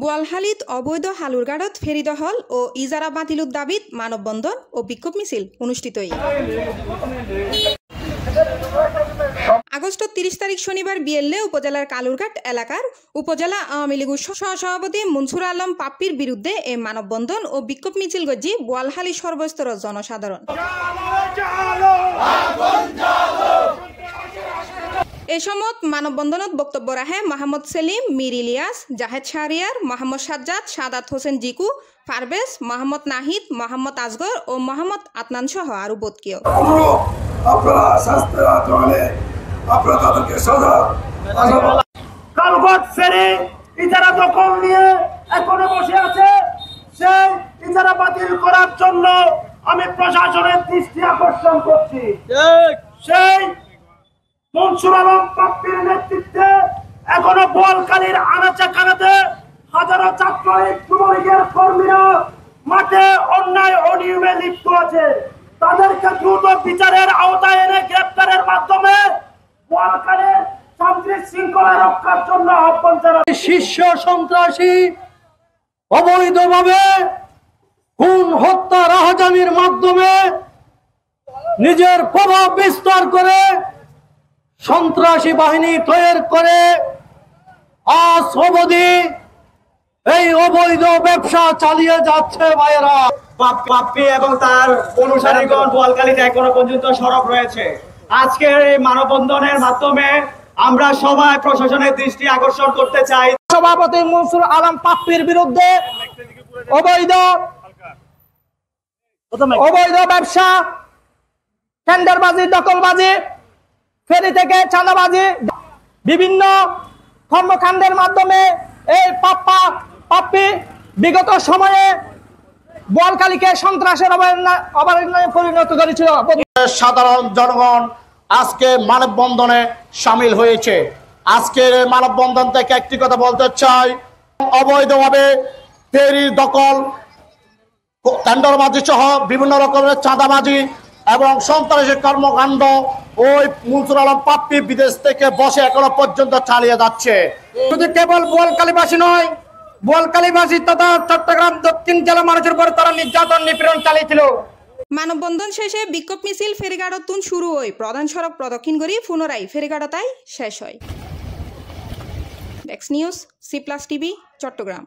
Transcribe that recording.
বোয়ালখালীত অবৈধ হালুরগাড়ত ফেরি দখল ও ইজারা বাতিলুর দাবিত মানববন্ধন ও বিক্ষোভ মিছিল অনুষ্ঠিত। আগস্ট 30 তারিখ শনিবার বিএলএ উপজেলার কালুরঘাট এলাকার উপজেলা আওয়ামী লীগের সহসভাপতি মনসুর আলম পাপ্পির বিরুদ্ধে এই মানববন্ধন ও বিক্ষোভ মিছিল গজি বোয়ালখালী সর্বস্তরের জনসাধারণ। এই সময় মানববন্ধনত বক্তব্য রাখে মোহাম্মদ সেলিম, মীর ইলিয়াস, জাহেদ শাহরিয়ার, মোহাম্মদ সাজ্জাদ, সাদাত হোসেন জিকু, পারভেজ, মোহাম্মদ নাহিদ, মোহাম্মদ আসগর ও মোহাম্মদ আদনান সহ আরো বদকিয়। কালঘাট ফেরি ইজারা দখল নিয়ে এখনো বসে আছে। সেই ইজারা বাতিল করার জন্য আমি প্রশাসনের দৃষ্টি আকর্ষণ করছি। সেই মনসুর আলম পাপ্পির নেতৃত্বে এখনো বোয়ালখালীর আনাচে কানাচে হাজারো ছাত্রলীগ যুবলীগের কর্মীরা মাঠে অন্যায় অনিয়মে লিপ্ত আছে। তাদেরকে দ্রুত বিচারের আওতায় এনে গ্রেপ্তারের মাধ্যমে বোয়ালখালীর শান্তি শৃঙ্খলা রক্ষার জন্য আহ্বান জানাচ্ছি। শীর্ষ সন্ত্রাসী অবৈধভাবে খুন, হত্যা, রাহাজানির মাধ্যমে নিজের প্রভাব বিস্তার করে সন্ত্রাসী বাহিনী তৈরি করে আজ অবধি এই অবৈধ ব্যবসা চালিয়ে যাচ্ছে। ভাইয়েরা, পাপ্পি এবং তার অনুসারীগণ বোয়ালখালীতে এখনো পর্যন্ত সরব রয়েছে। আজকের এই মানববন্ধনের মাধ্যমে আমরা সবাই প্রশাসনের দৃষ্টি আকর্ষণ করতে চাই। সভাপতি মনসুর আলম পাপ্পির বিরুদ্ধে অবৈধ ব্যবসা, টেন্ডারবাজি, দখলবাজি, ফেরি থেকে চাঁদাবাজি, বিভিন্ন কর্মকাণ্ডের মাধ্যমে এই পাপ্পি বিগত সময়ে বোয়ালখালীকে সন্ত্রাসের অভয়ারণ্যে পরিণত করেছিল। সাধারণ জনগণ আজকে মানববন্ধনে সামিল হয়েছে। আজকের মানববন্ধন থেকে একটি কথা বলতে চাই, অবৈধভাবে ফেরির দখল, টেন্ডারবাজি সহ বিভিন্ন রকমের চাঁদাবাজি এবং সন্ত্রাসী কর্মকাণ্ড ওই মনসুর আলম পাপ্পি বিদেশ থেকে বসে এখনো পর্যন্ত চালিয়ে যাচ্ছে। শুধু কেবল বোয়ালখালীবাসী নয়, বোয়ালখালীবাসী তথা চট্টগ্রাম দক্ষিণ জেলা মানুষের উপর তারা নির্যাতন নিপীড়ন চালিয়েছিল। মানববন্ধন শেষে বিক্ষোভ মিছিল ফেরিঘাটতুন শুরু হয়, প্রধান সড়ক প্রদক্ষিণ করি পুনরায় ফেরিঘাটতাই শেষ হয়। Desk news, C+ TV, Chittagong.